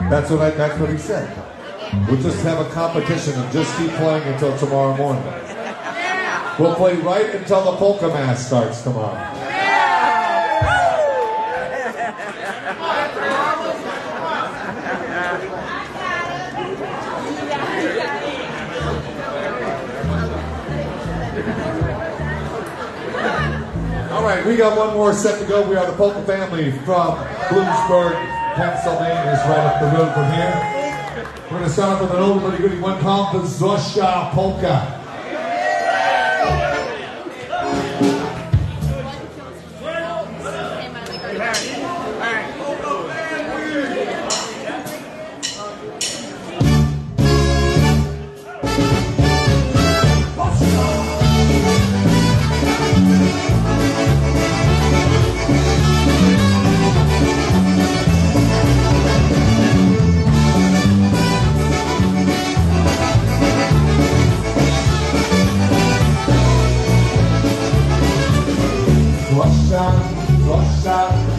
That's what he said. We'll just have a competition and just keep playing until tomorrow morning. We'll play right until the polka mass starts tomorrow. All right, we got one more set to go. We are the Polka family from Bloomsburg, Pennsylvania. It's right up the road from here. We're going to start off with an old but goodie one called the Zosha Polka.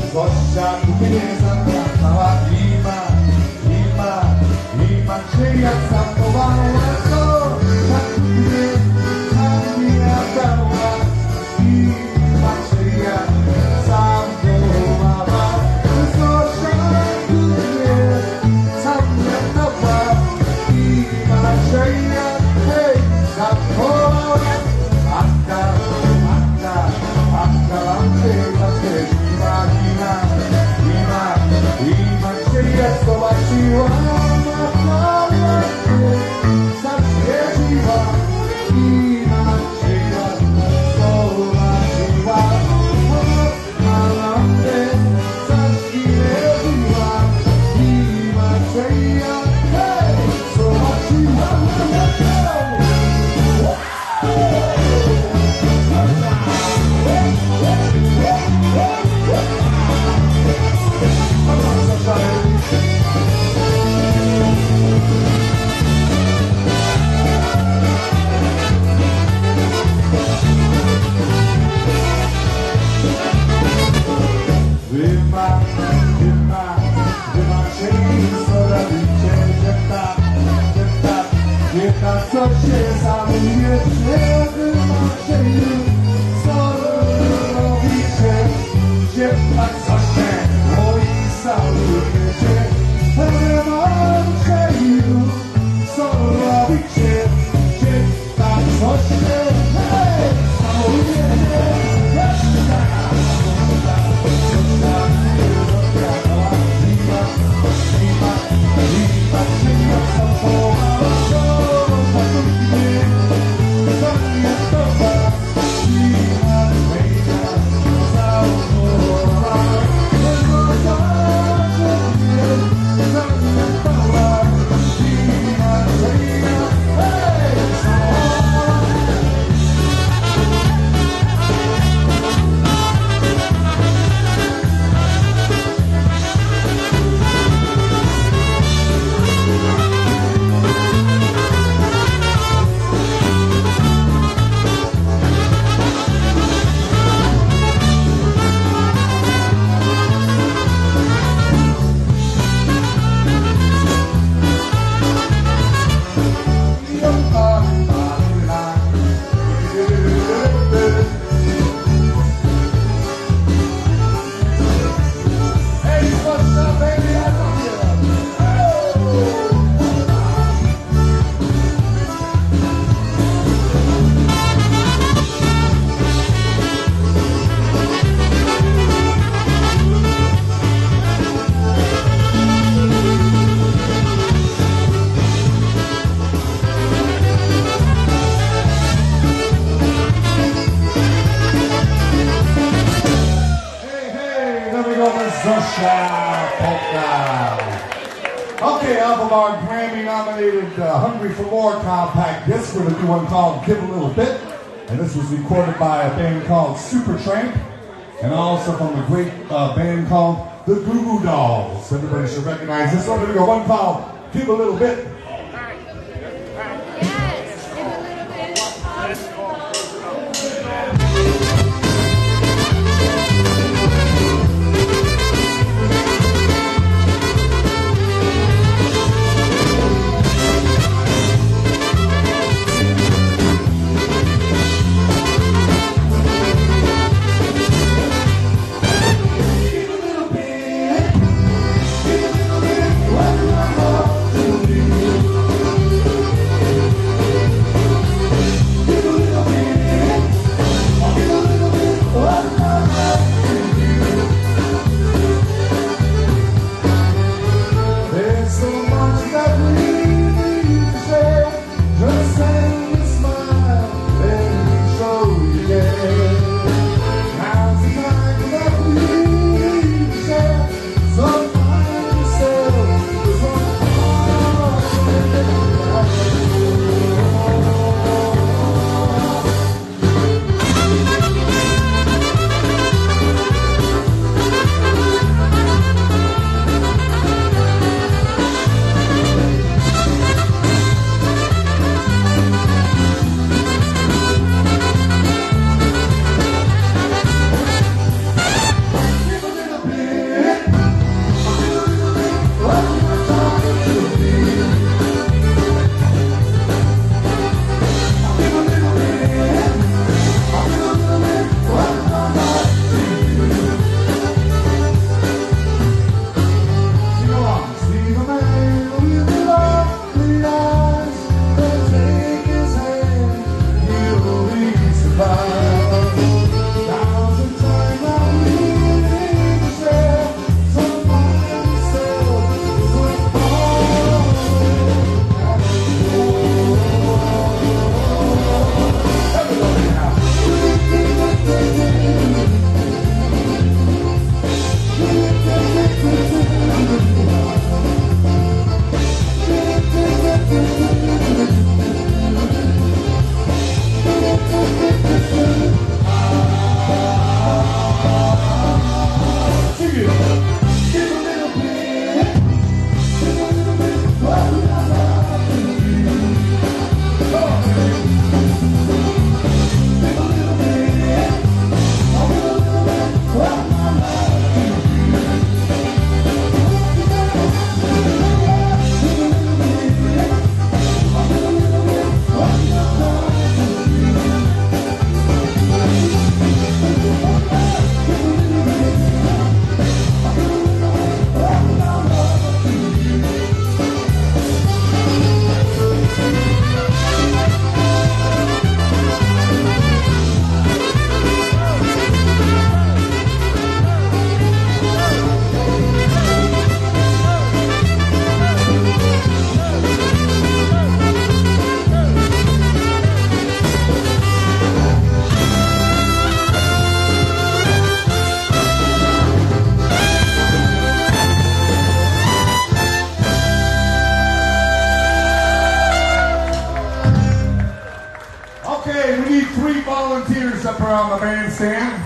Zwłaszcza kupienie zabrała ima czyja zachowana to tak mnie zamiatała ima czyja zawołała Zwłaszcza kupienie zamiatała ima czyja zawołała Akka lampy Ima się zobaczyła na planetu, zaświeciła. Ima się zobaczyła na lampę, zaświeciła. Ima się zobaczyła. Co się zamówicie, wymacie, co robicie, gdzie tak zacznie, moi zamówicie, wymacie, co robicie, gdzie tak zacznie, zamówicie, Okay, off of our Grammy-nominated Hungry for More compact disc, we're going to do one called Give a Little Bit. And this was recorded by a band called Supertramp, and also from a great band called the Goo Goo Dolls. Everybody should recognize this one. We're going to go one called Give a Little Bit. around the bandstand.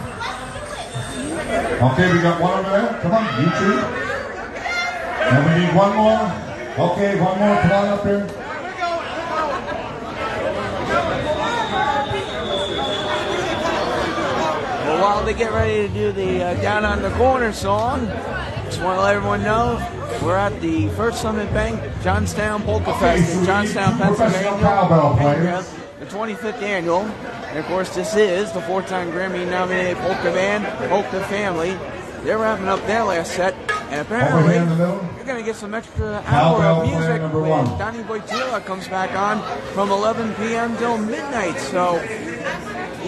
Okay, we got one over there. Come on, you two. And we need one more. Okay, one more. Come on up here. Well, while they get ready to do the Down on the Corner song, just want to let everyone know we're at the First Summit Bank Johnstown PolkaFest in Johnstown, Pennsylvania. The 25th annual. And of course, this is the four-time Grammy-nominated polka band, Polka Family. They were wrapping up their last set, and apparently you're going to get some extra hour of music when Donnie Boitila comes back on from 11 p.m. till midnight. So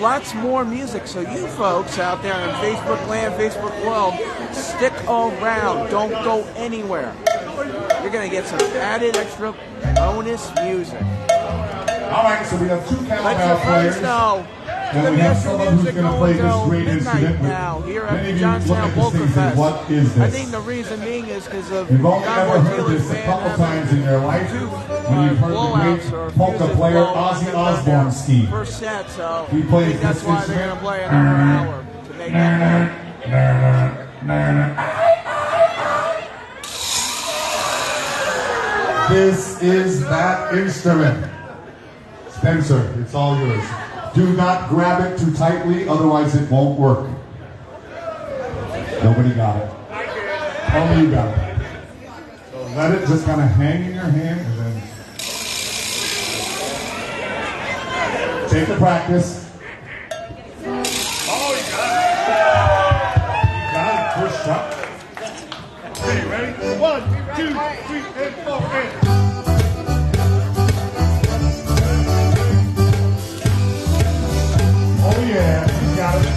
lots more music. So you folks out there in Facebook land, Facebook world, stick around. Don't go anywhere. You're going to get some added extra bonus music. All right, so we have two cowbell players. And we have someone who's going to play this great instrument. Now, here at the Johnstown PolkaFest. What is this? I think the reason being is because of you've only ever heard this a couple times in your life when you've heard the great polka player Ozzy Osbourne ski. First set, so he plays that's this why they're going to play another hour to make that. This is that instrument. Spencer, it's all yours. Do not grab it too tightly, otherwise it won't work. Nobody got it. Only you got it. So let it just kind of hang in your hand and then take the practice. Oh, you got it. You got it. First shot. Okay, ready? 1, 2, 3, and 4, and... Oh yeah, you got it.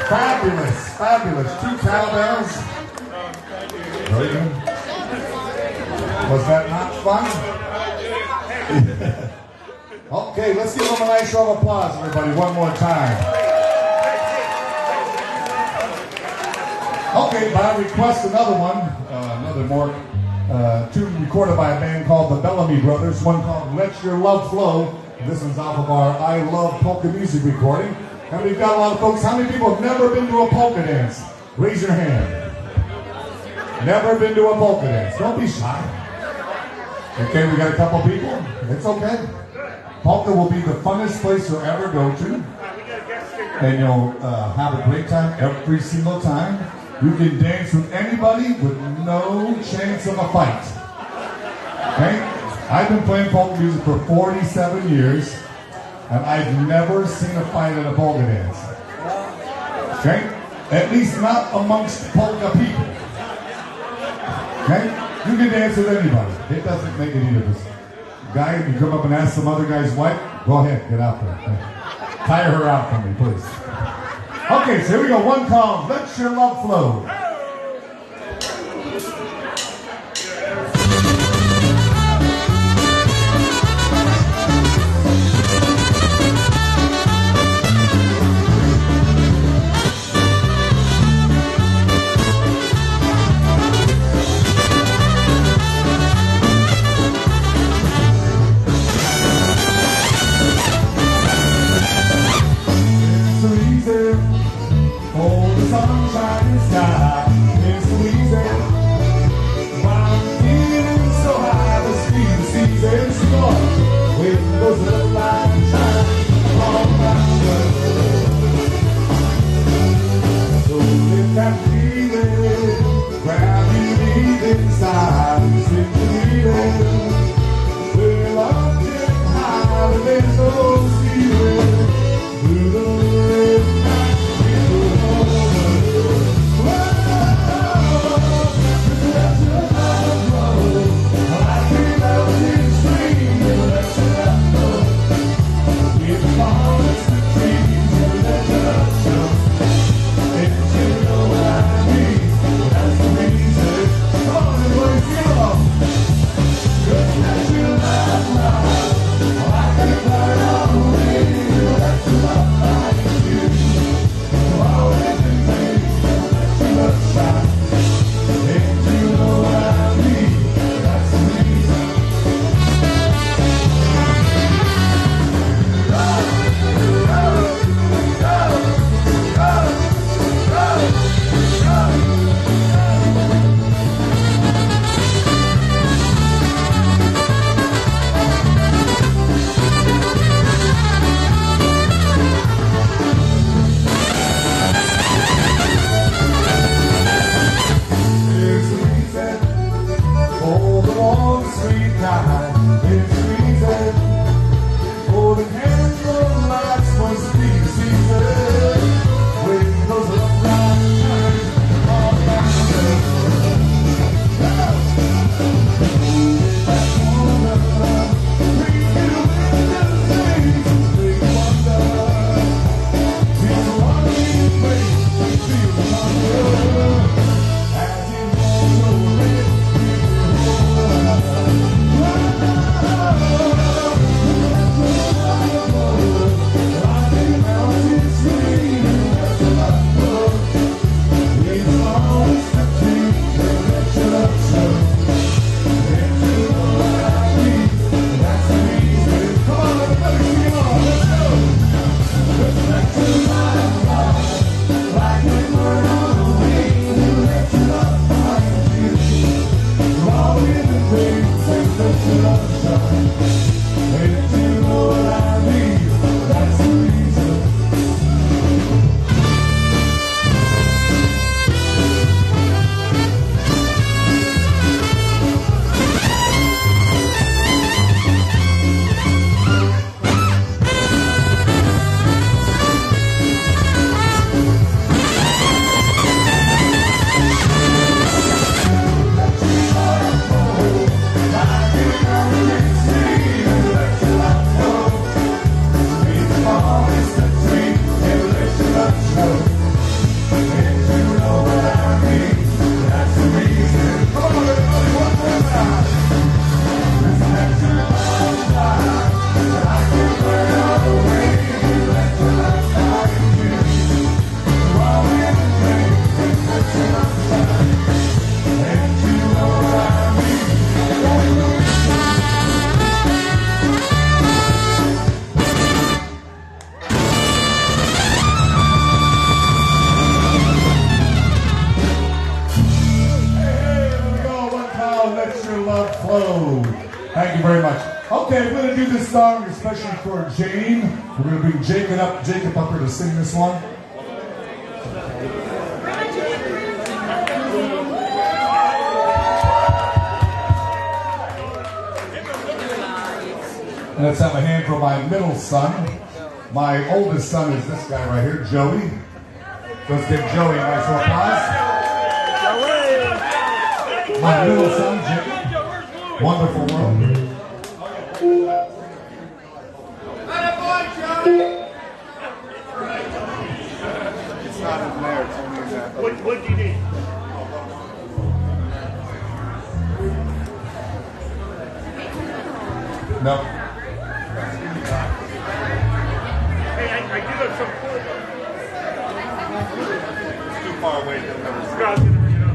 Fabulous, fabulous. Two cowbells. Very good. Was that not fun? Okay, let's give them a nice round of applause, everybody, one more time. Okay, by request, another one, another more tune recorded by a band called the Bellamy Brothers, one called Let Your Love Flow. This one's off of our I Love Polka Music recording. And we've got a lot of folks. How many people have never been to a polka dance? Raise your hand. Never been to a polka dance. Don't be shy. Okay, we got a couple people. It's okay. Polka will be the funnest place you'll ever go to. And you'll have a great time every single time. You can dance with anybody with no chance of a fight. Okay? I've been playing polka music for 47 years, and I've never seen a fight at a polka dance. Okay? At least not amongst polka people. Okay? You can dance with anybody. It doesn't make any difference. Guy, you come up and ask some other guy's wife, go ahead, get out there. Okay. Tire her out for me, please. Okay, so here we go. One called Let Your Love Flow. Okay, we're going to do this song especially for Jane. We're going to bring Jacob up here to sing this one. And let's have a hand for my middle son. My oldest son is this guy right here, Joey. Let's give Joey a nice applause. My middle son, Jacob. Wonderful world. It's not in there, it's only in that. What do you need? No. Hey, I do have some Polka. It's too far away. Scott's gonna bring it up.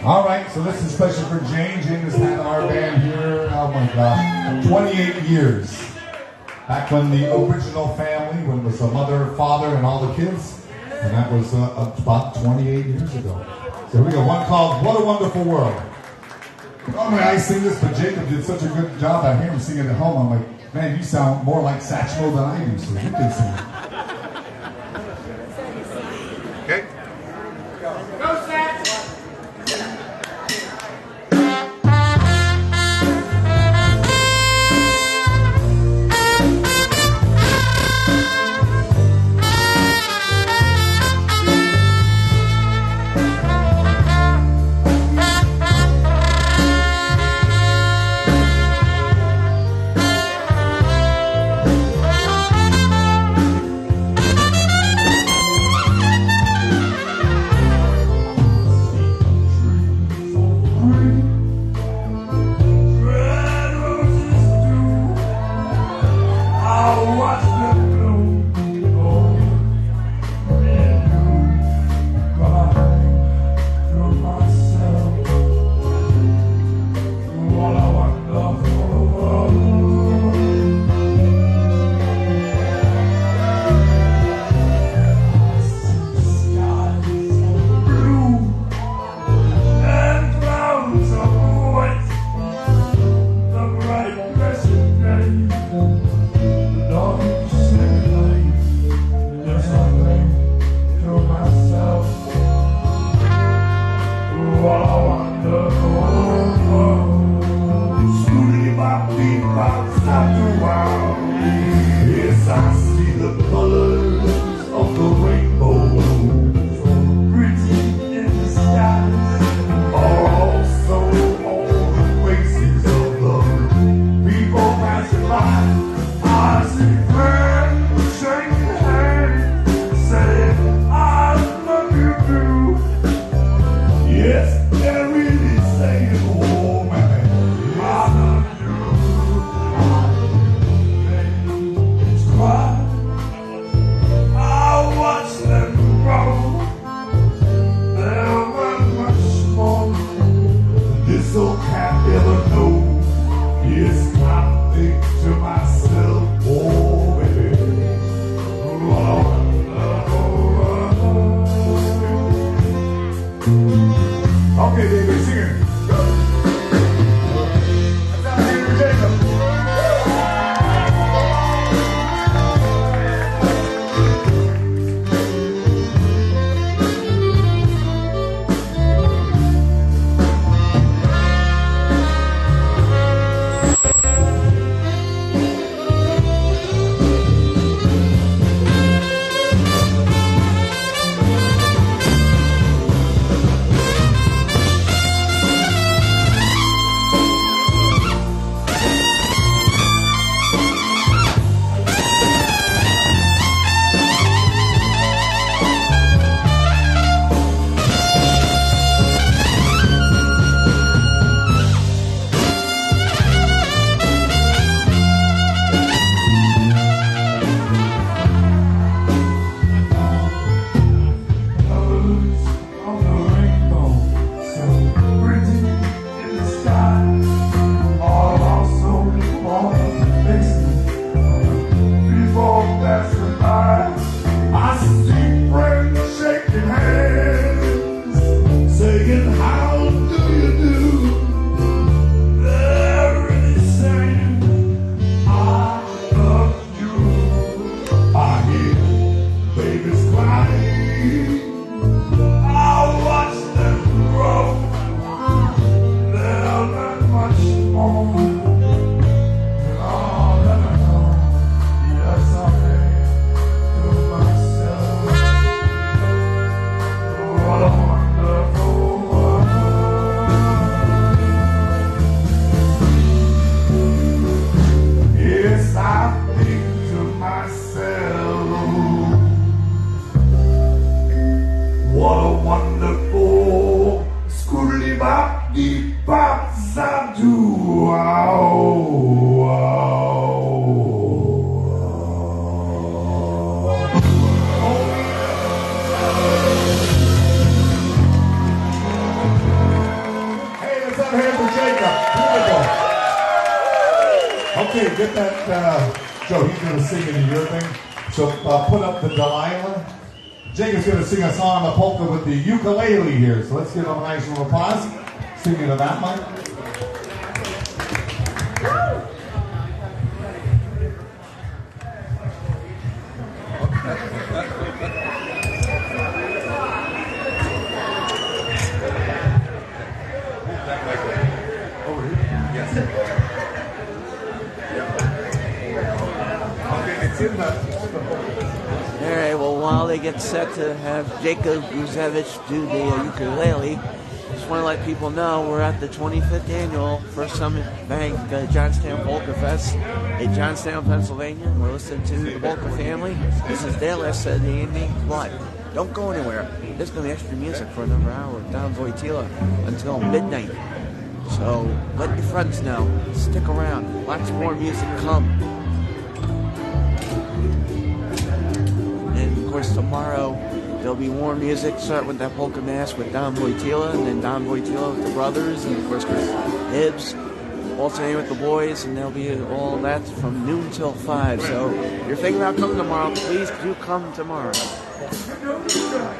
All right, so this is special for Jane. Jane has had our band here, oh my gosh, 28 years. Back when the original family, when it was a mother, father, and all the kids. And that was about 28 years ago. So we got one called What a Wonderful World. Normally I sing this, but Jacob did such a good job. I hear him singing at home. I'm like, man, you sound more like Satchmo than I do, so you can sing it. Okay? Go, Sats! get that, Joe, he's going to sing into your thing. So put up the Delilah. Jacob's going to sing a song on the polka with the ukulele here. So let's give him a nice little applause. Sing into that mic. Alright, well, while they get set to have Jacob Guzevich do the ukulele, just want to let people know we're at the 25th annual First Summit Bank Johnstown PolkaFest in Johnstown, Pennsylvania. We're listening to the Polka family. This is their last set of the evening, but don't go anywhere. There's going to be extra music for another hour down Wojtyla until midnight. So let your friends know. Stick around. Lots more music come. And of course tomorrow there'll be more music. Start with that polka mass with Don Wojtyla, and then Don Wojtyla with the brothers, and of course Chris Hibbs alternating with the boys, and there'll be all that from noon till 5. So if you're thinking about coming tomorrow, please do come tomorrow. Yes, you do.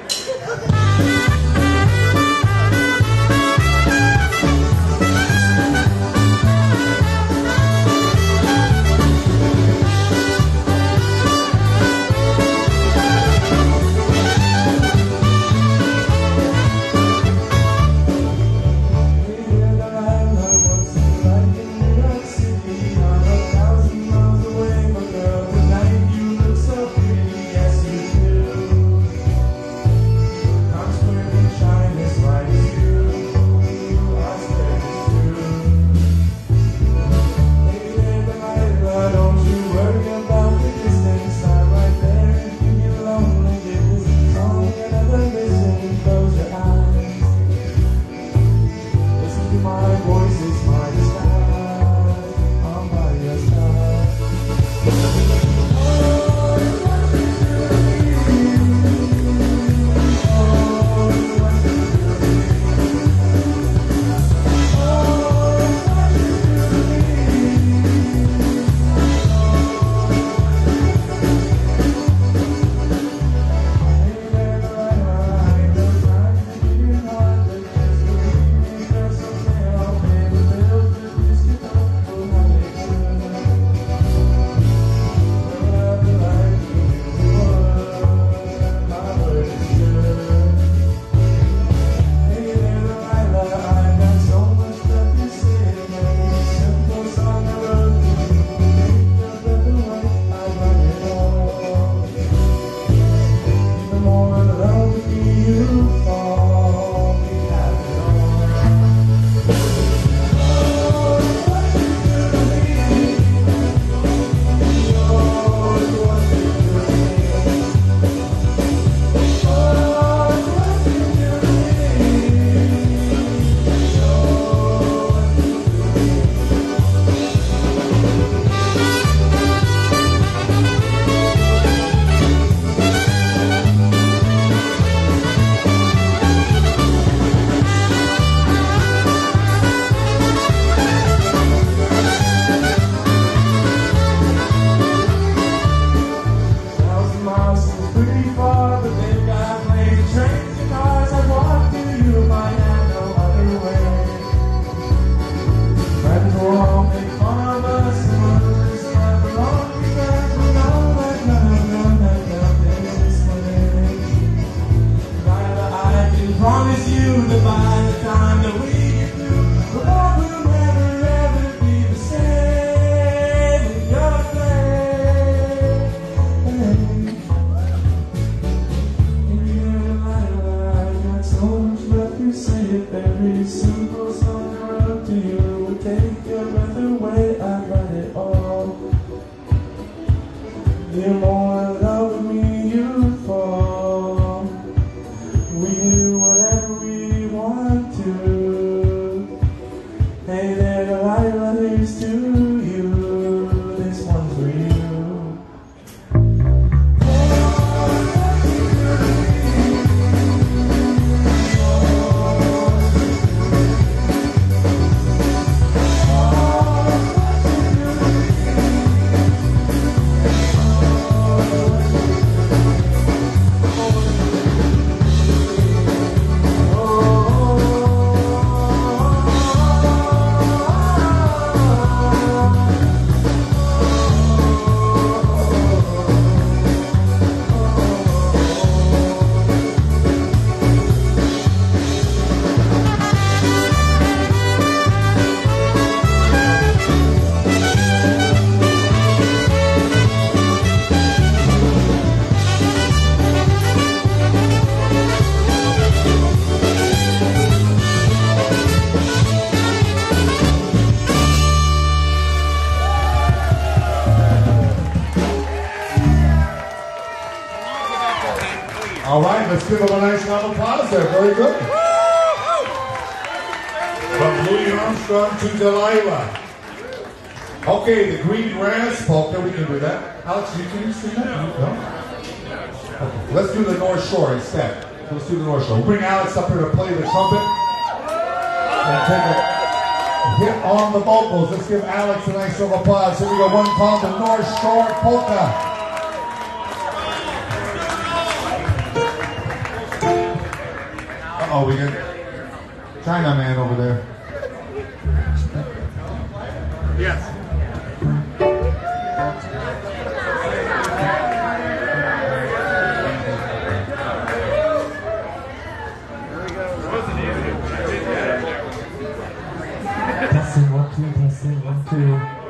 All right, let's give them a nice round of applause there. Very good. From Louis Armstrong to Delilah. Okay, the Green Grass Polka, we can do that. Alex, can you sing that? No? Okay, let's do the North Shore instead. Let's do the North Shore. We'll bring Alex up here to play the trumpet and take a hit on the vocals. Let's give Alex a nice round of applause. Here we go, one called the North Shore Polka. Uh-oh, we got China Man over there. Yes. Testing, 1, 2, testing, 1, 2.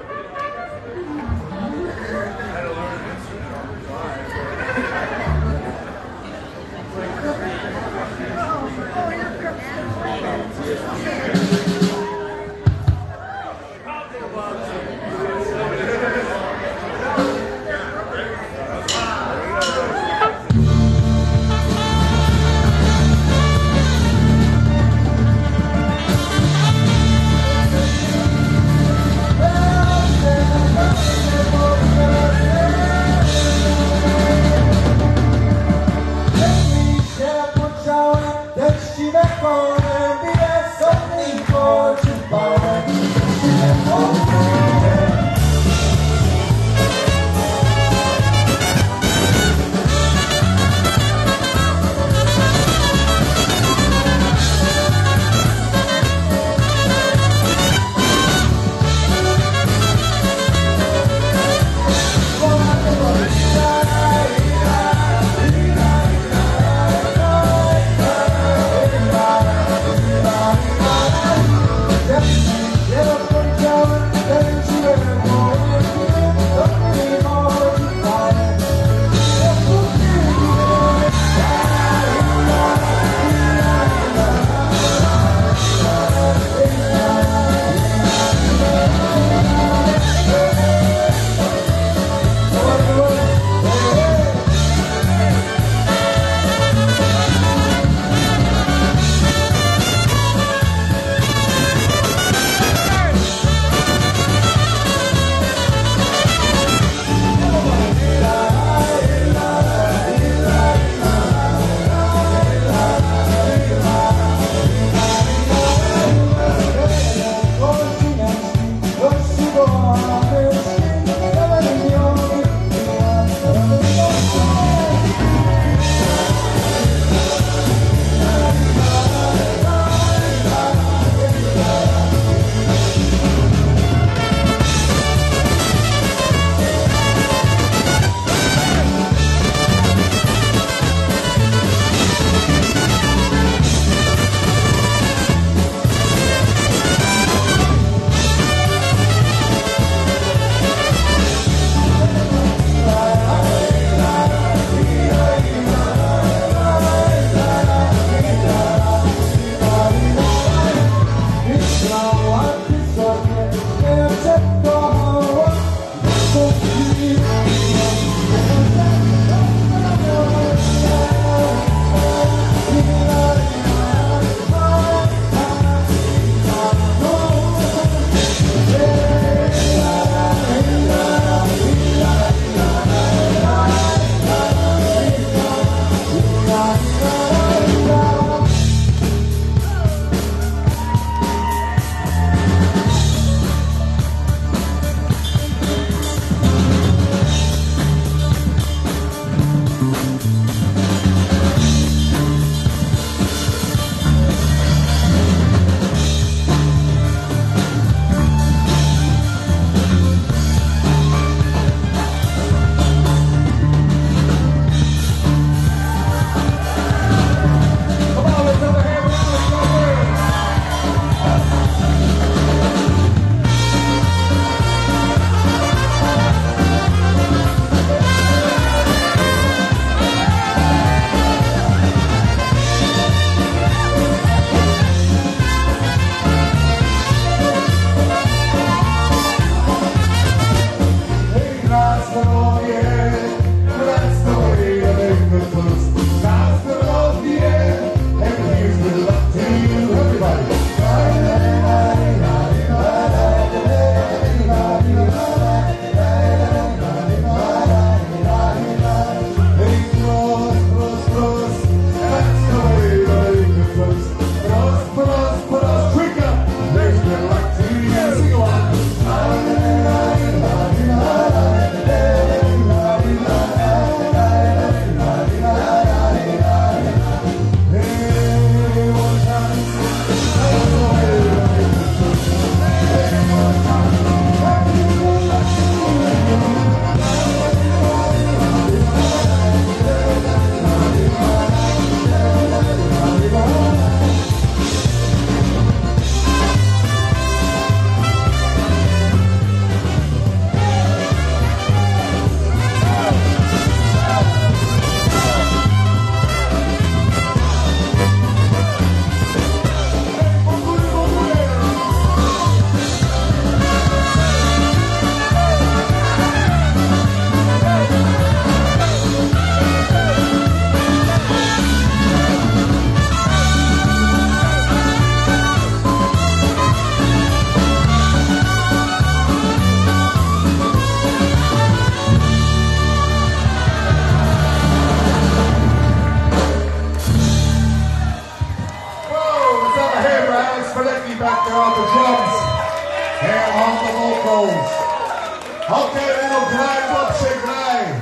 Okay, that'll drive up, shake drive.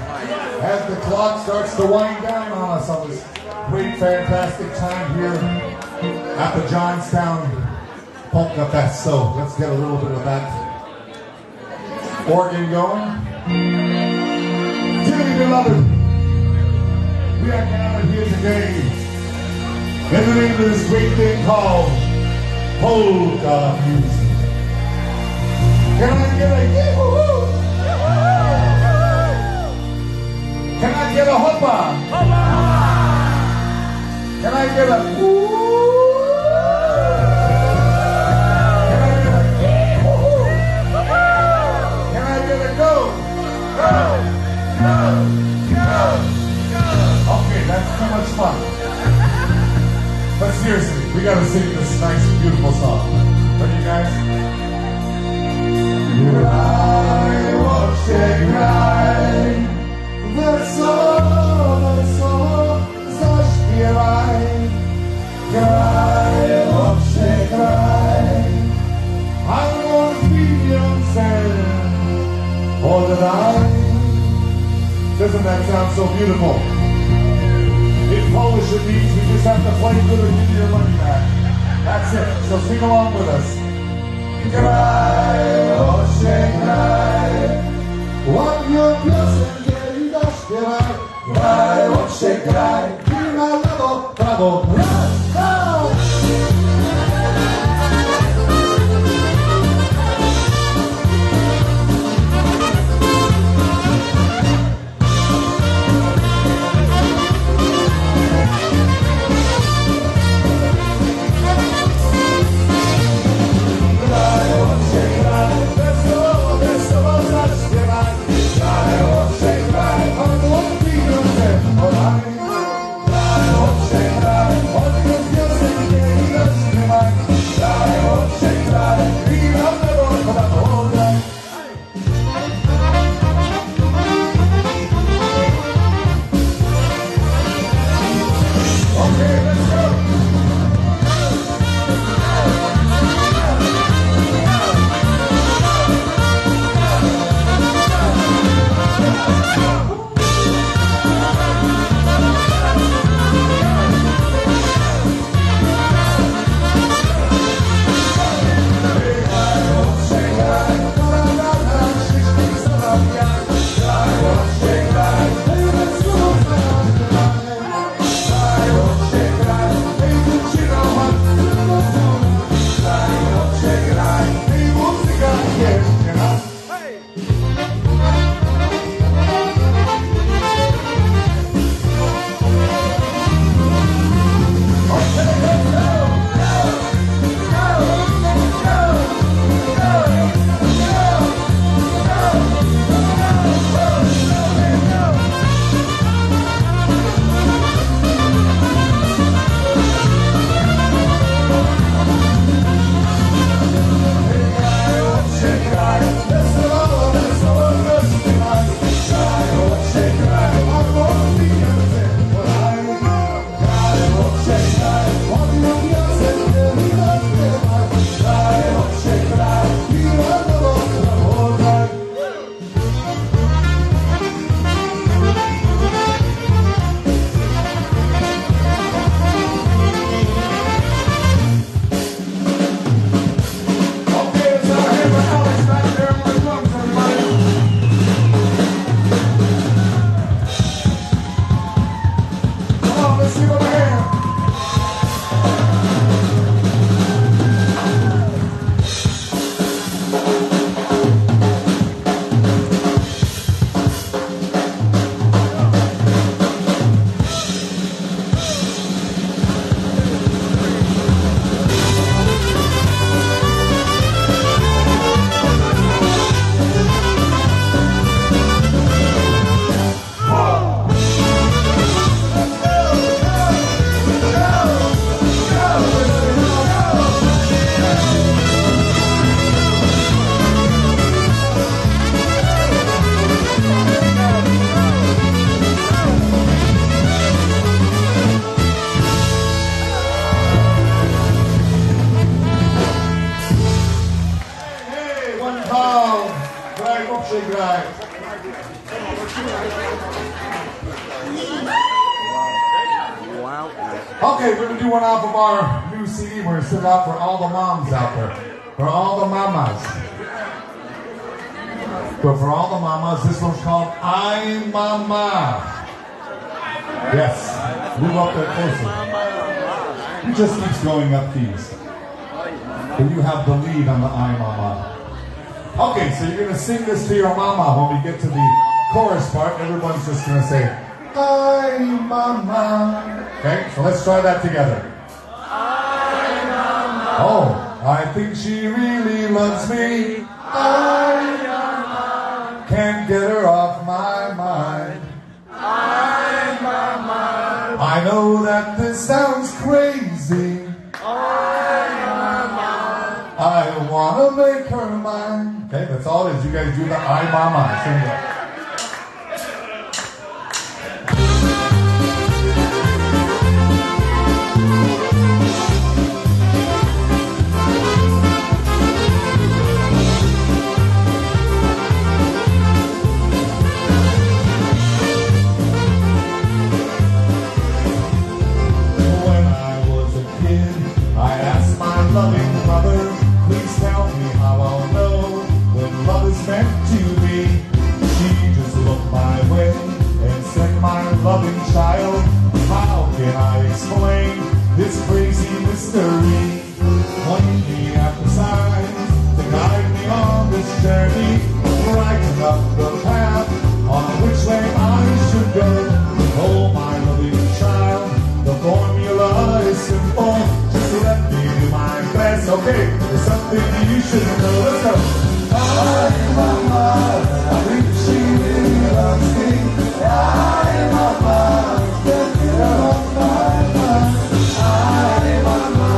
As the clock starts to wind down on us on this great, fantastic time here at the Johnstown PolkaFest. So let's get a little bit of that organ going. Dearly beloved, we are gathered here today in the name of this great thing called polka music. Can I get a yee-hoo-hoo? Can I get a hoppa? Can I get a woo? Can I get a yee-hoo-hoo? Can I get a go? Okay, that's too much fun. But seriously, we gotta sing this nice, beautiful song. Ready, guys? Graj, oczy graj, wesoło, wesoło zaśpiewaj. Graj, oczy graj, albo pieniądze oddaj. Doesn't that sound so beautiful? In Polish it means we just have to play good and give you your money back. That's it, so sing along with us. Graj, oczy graj, ładnie piosenkę i zaśpiewaj. Graj, oczy graj, i na lewo, prawo, raz, dwa. Okay, we're going to do one off of our new CD. We're going to send it out for all the moms out there. For all the mamas. But for all the mamas, this one's called I Mama. Yes, move up there closer. It just keeps going up keys. And you have the lead on the I Mama. Okay, so you're going to sing this to your mama. When we get to the chorus part, everyone's just going to say, I Mama. Okay, so let's try that together. I Mama. Oh, I think she really loves me. I Mama. Can't get her off my mind. I Mama. I know that this sounds crazy. I want to make her mine. Okay, that's all it is. You guys do the I Mama. Sing it. When I was a kid, I asked my loving mother, please tell me how I'll know when love is meant to be. She just looked my way and said, my loving child, how can I explain this crazy mystery? Point me at the signs to guide me on this journey, brighten up the path on which way I should go. Oh, my loving child, the formula is simple. Just let me do my best. Okay, there's something you should know. Let's go. I Mama, I think she really loves me. I Mama, can't get her off my mind. I Mama,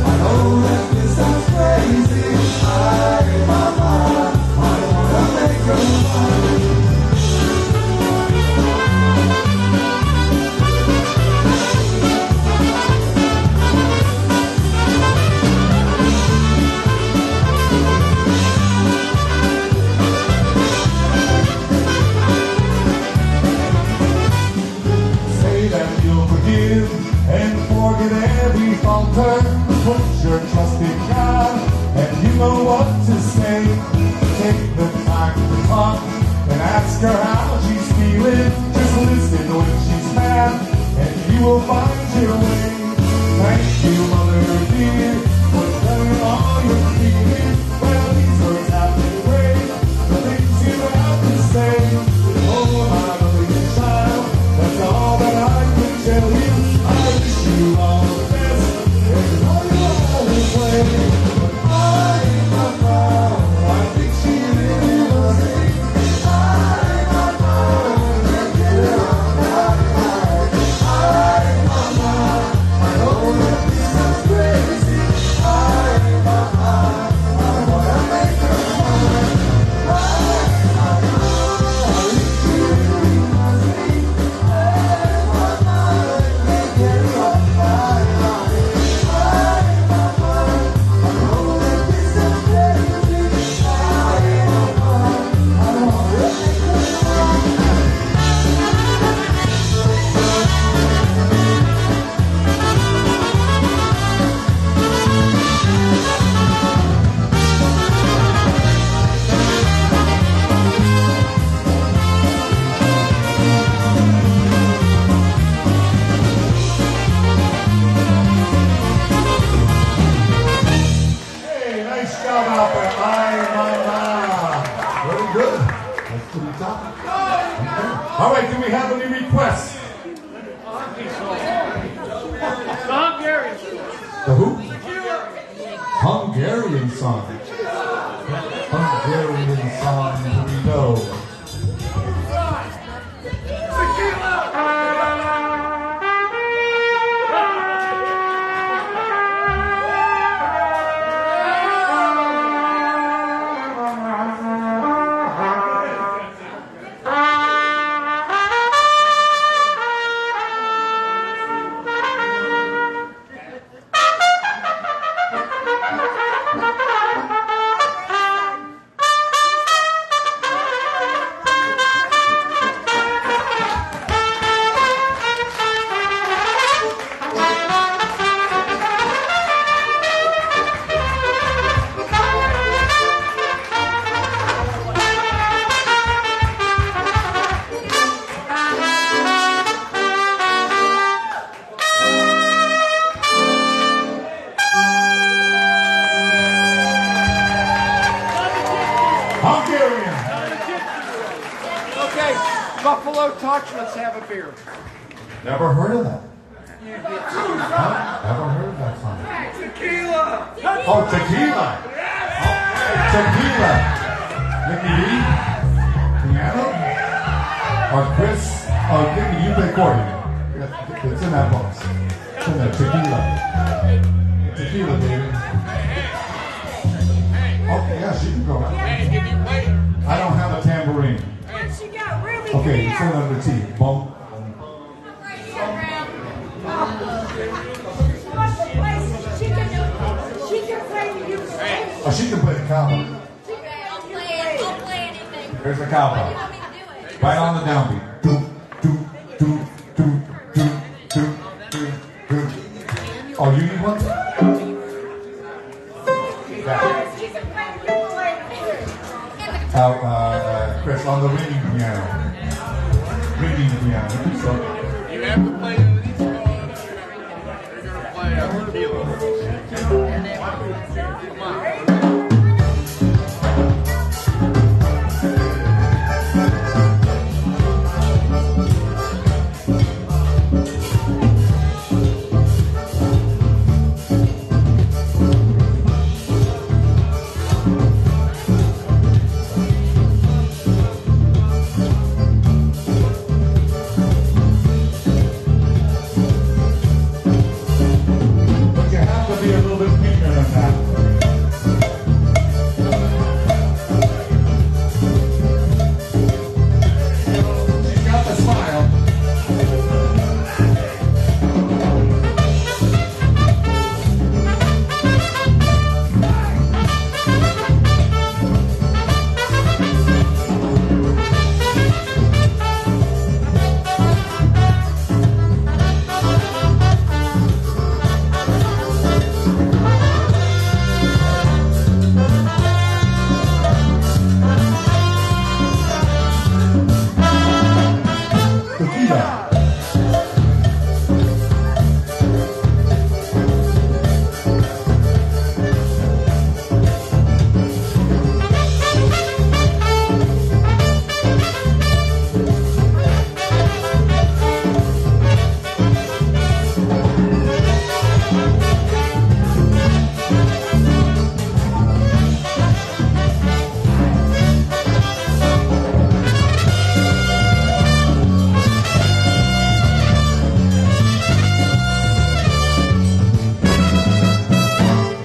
I know that this sounds crazy. I Mama, I wanna make her mine. And forget every falter. Put your trust in God, and you know what to say. Take the time to talk and ask her how she's feeling. Just listen when she's mad, and you will find your way. Thank you, mother dear, for telling all your feelings. Well, these words have been great, the things you have to say. Oh, my loving child, that's all that I can tell you. I wish you all the best, and all you always play. But I Mama, I think she really loves me. I Mama, can't get her off my mind. I Mama, I know that this sounds crazy. I Mama, I wanna make her mine. I Mama, I think she really loves me. I Mama, can't get her off my mind. I Mama, I know that this sounds crazy. I Mama, I wanna make her mine. Hey, nice job out there. I Mama. Very good. That's to the top. Okay. All right, do we have any requests? The who? Hungarian song. Hungarian song. Here we go. Buffalo Touch. Let's have a beer. Never heard of that. Never heard of that song. Tequila. Oh, tequila. Tequila. Nikki Lee, piano. Or Chris. Oh, Nikki, you play accordion. It's in that box. It's in there. Tequila. Tequila, baby. Okay, yeah, she can go. Right? I don't have a tambourine. She got really Okay, it's in under T. Boom. She can play the ukulele. Oh, she can play the cowbell. I'll play anything. Here's the cowbell. What do you want me to do it? Right on the downbeat. Do, do, do, do, do, do, do, do. Oh, you need one? Yeah. She can play the ukulele. Chris, on the ringing piano. Ringing piano. So, You have to play these songs. You're gonna play tequila. Come on. but you have to be a little bit weaker than that. She's got the smile. Tequila.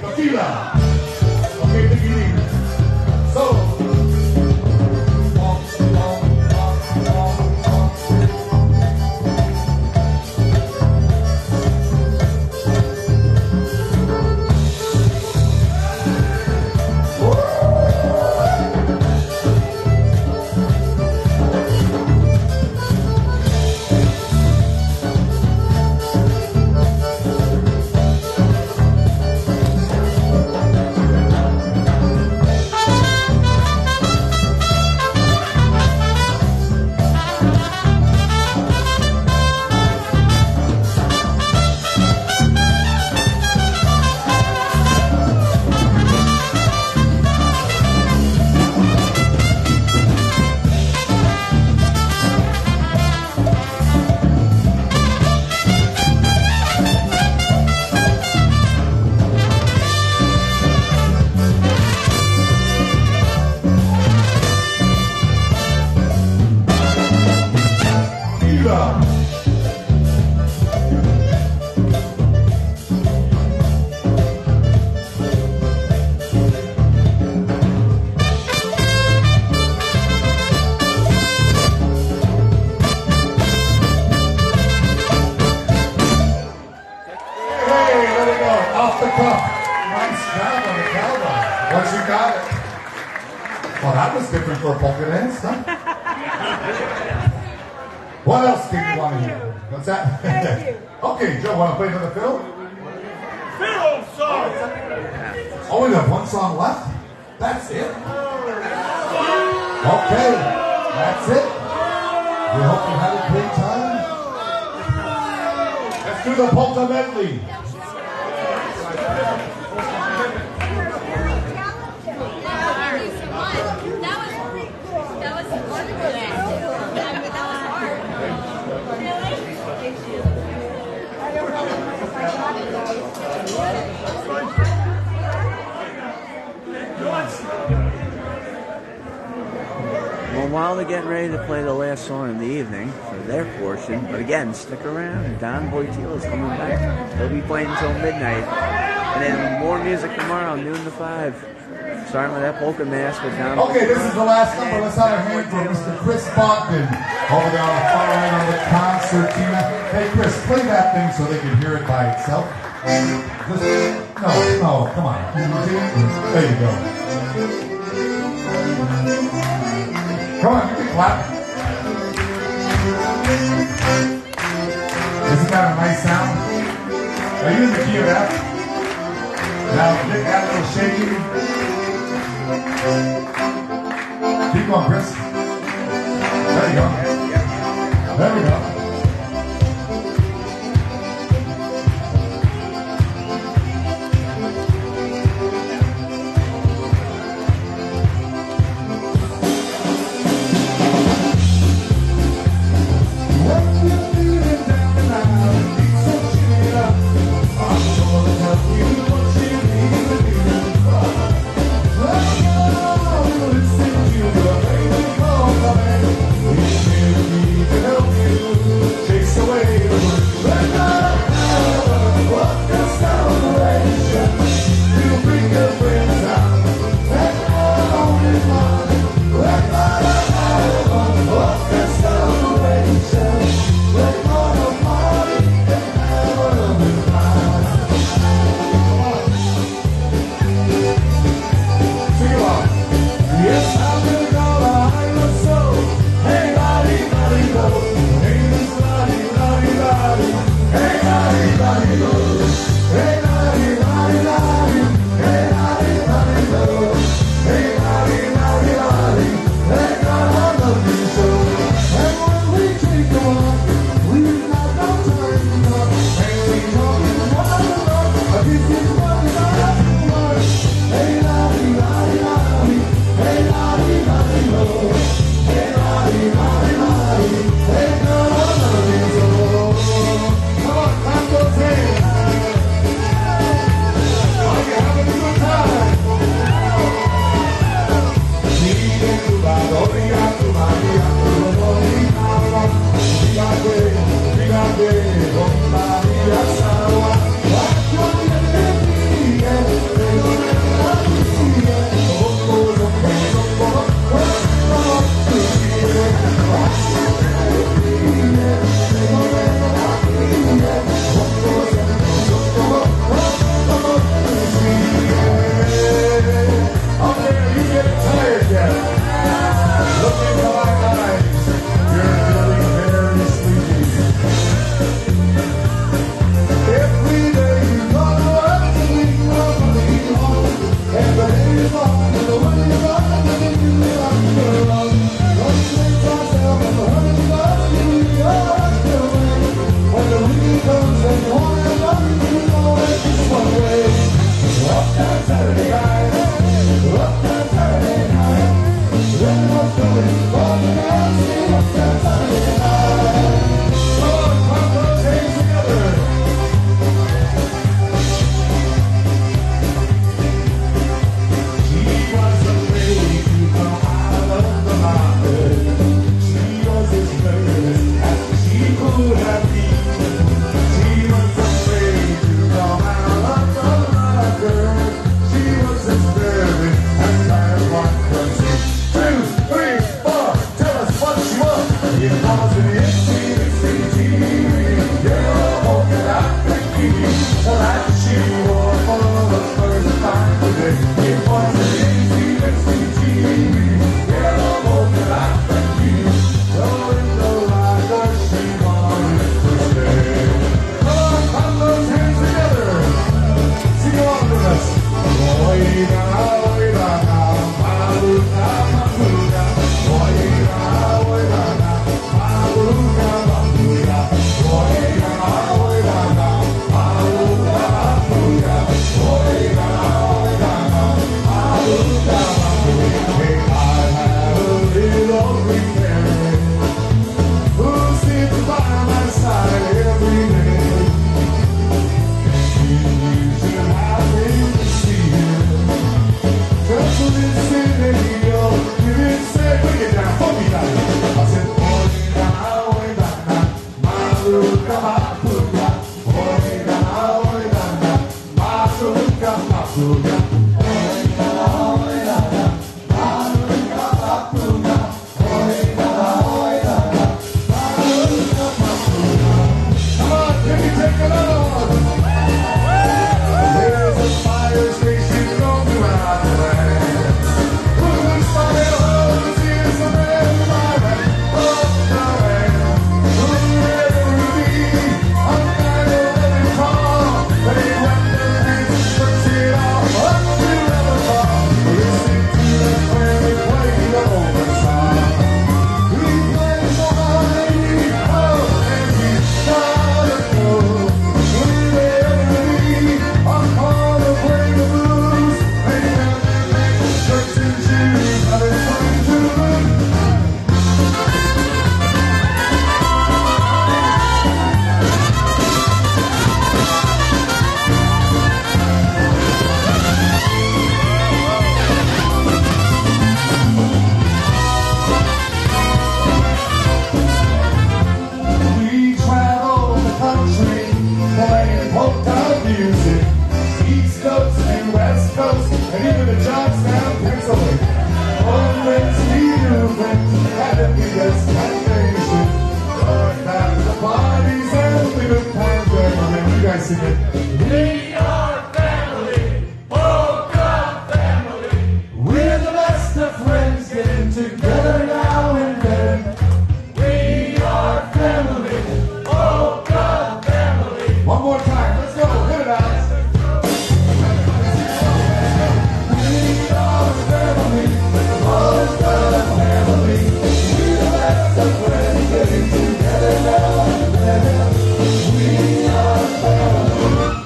Tequila. Okay, Nikki. Solo. Tequila. Hey, there we go. Off the cuff. Nice job on the cowbell. Once you got it. Well, that was different for a polka dance, huh? What else did you want to hear? What's that? Thank you. Okay, Joe, want to play another fiddle? Fiddle song. Oh, we have one song left? That's it? Okay, that's it. We hope you had a great time. Let's do the polka medley. That was wonderful. Well, while they're getting ready to play the last song of the evening for their portion, but again, stick around. Don Boitiel is coming back. He'll be playing until midnight. And then more music tomorrow, noon to 5. Starting with that polka mask with Don. Okay, this is the last number. Let's have a hand for Mr. Chris Bogdan over there on the far end of the concertina. Hey, Chris, play that thing so they can hear it by itself. No, come on. There you go. Come on, you can clap. Isn't that a nice sound? Are you in the key of F? Now, get that little shaky. Keep going, Chris. There you go. There we go. Come on, clap those hands. guys sing it. We are family, Polka family. We're the best of friends, getting together now and then. We are family, Polka family. One more time, let's go, hit it out. We are family, Polka family. We're the best of friends, getting together now and then. We are family,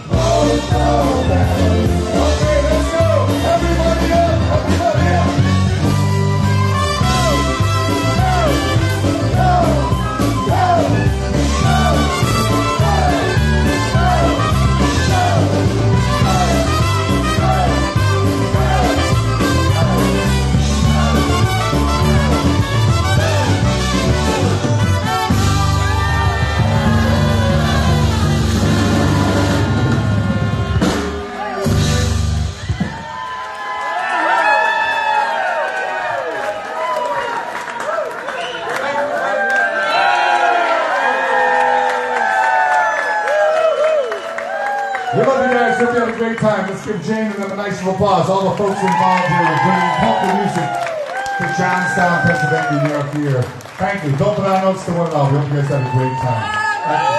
Polka family. Okay, let's go, everybody up, everybody up. We love you guys. Hope you had a great time. Let's give Jane and them a nice round of applause. All the folks involved here with bringing polka music to Johnstown, Pennsylvania, New York here. Thank you. Don't put our notes to one love. We hope you guys had a great time. Thank you.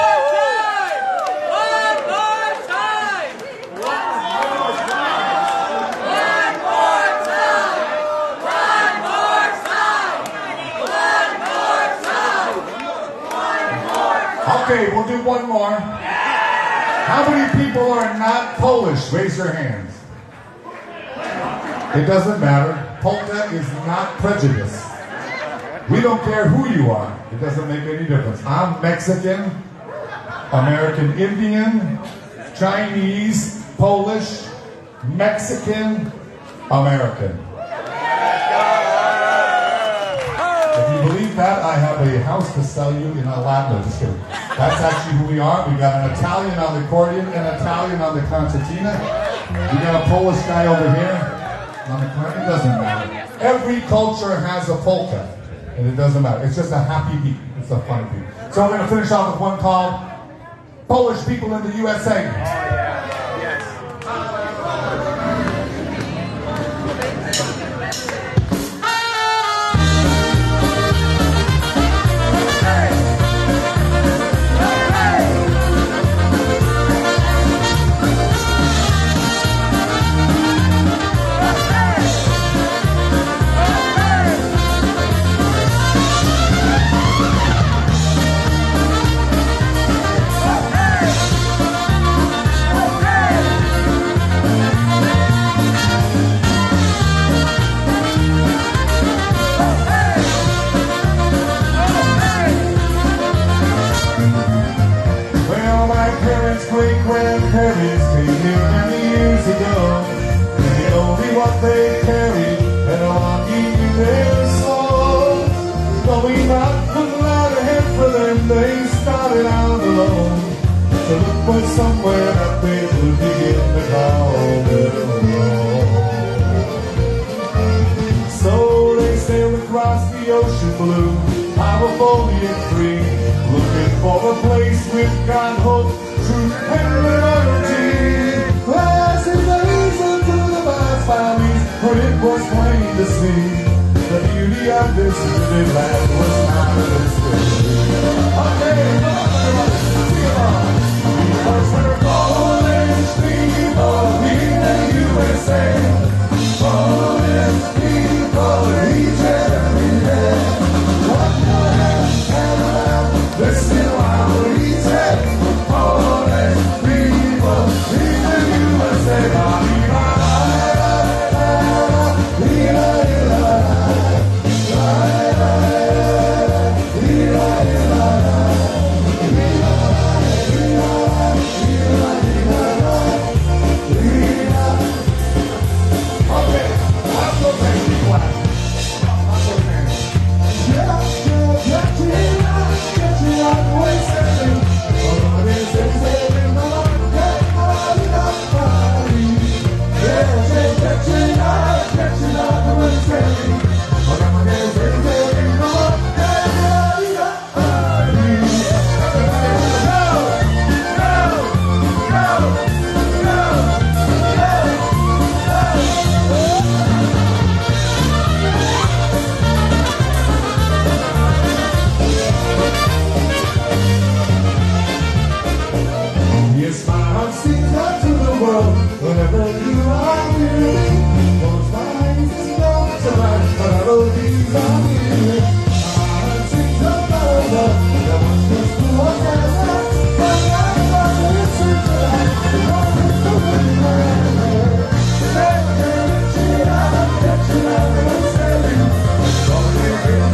Okay, we'll do one more. How many people are not Polish? Raise your hands. It doesn't matter. Polka is not prejudice. We don't care who you are. It doesn't make any difference. I'm Mexican, American Indian, Chinese, Polish, Mexican, American. If you believe that, I have a house to sell you in Atlanta. Just kidding. That's actually who we are. We got an Italian on the accordion, an Italian on the concertina. We got a Polish guy over here on the clarinet. It doesn't matter. Every culture has a polka, and it doesn't matter. It's just a happy beat. It's a fun beat. So I'm going to finish off with one called Polish People in the USA. Great-grandparents came here many years ago. They told me what they carried and longing their souls. Going out with light ahead for them, they started out alone to look for somewhere that they would begin to call their own. So they sailed across the ocean blue, powerful yet free, looking for a place with God, hope, truth, and liberty. As it lays into the vast valleys, for it was plain to see the beauty of this new land was not a mystery. Okay, come on, everybody, sing along. Because we're Polish people in the USA. Polish people each and every day. Clap your hands and laugh, listen while we say. Polish people in the USA. La, la, la, la, la, la, la, la, la, la, la. Wherever you are near me, those lines is not so right, but I know these are here. I think about love, that was just who I am. But I'm not listening to that, I'm just doing it. Never get you out, get you out of the city. Don't get in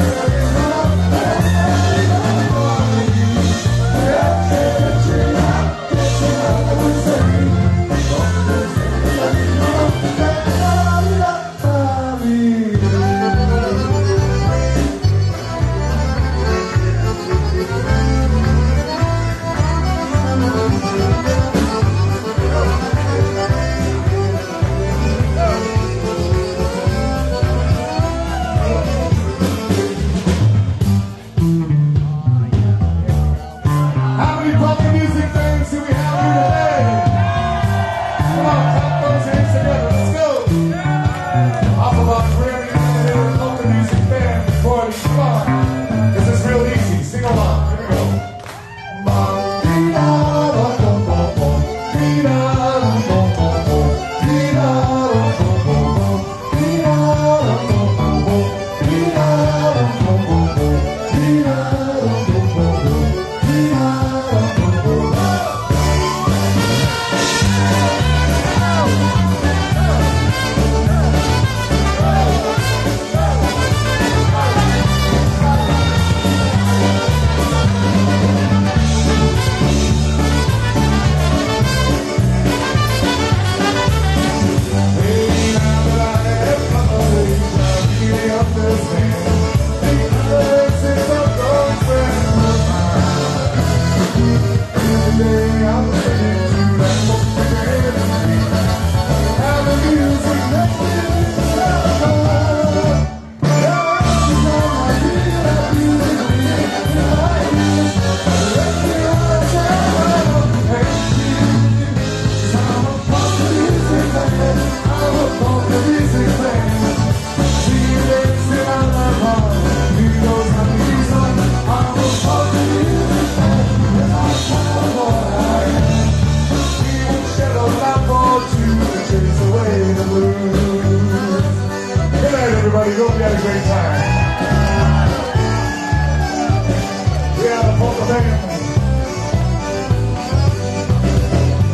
there, everybody. Hope you had a great time. We are the Polka band.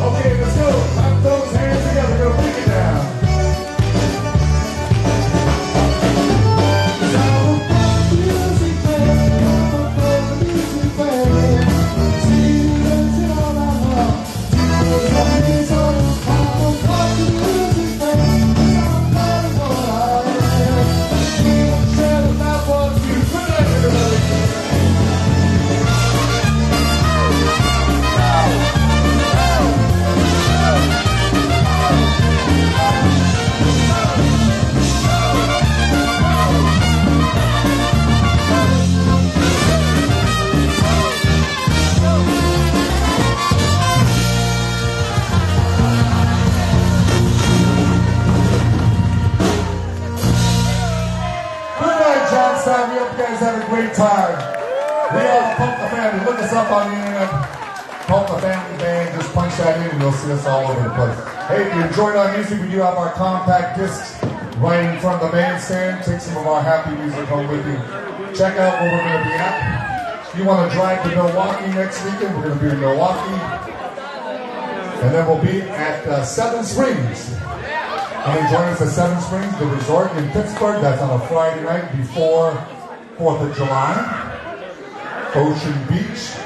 Okay, let's go. Clap those hands together. Go break it down. Johnstown, we hope you guys had a great time. We are the Polka family. Look us up on the internet. Polka family band. Just punch that in and you'll see us all over the place. Hey, if you enjoyed our music, we do have our compact discs right in front of the bandstand. Take some of our happy music home with you. Check out where we're going to be at. If you want to drive to Milwaukee next weekend, we're going to be in Milwaukee. And then we'll be at Seven Springs. And then join us at Seven Springs, the resort in Pittsburgh. That's on a Friday night before 4th of July. Ocean Beach.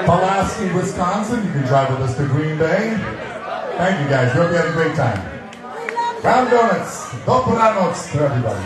Pulaski, Wisconsin. You can drive with us to Green Bay. Thank you guys. We hope you had a great time. Round donuts. Dobranoc to everybody.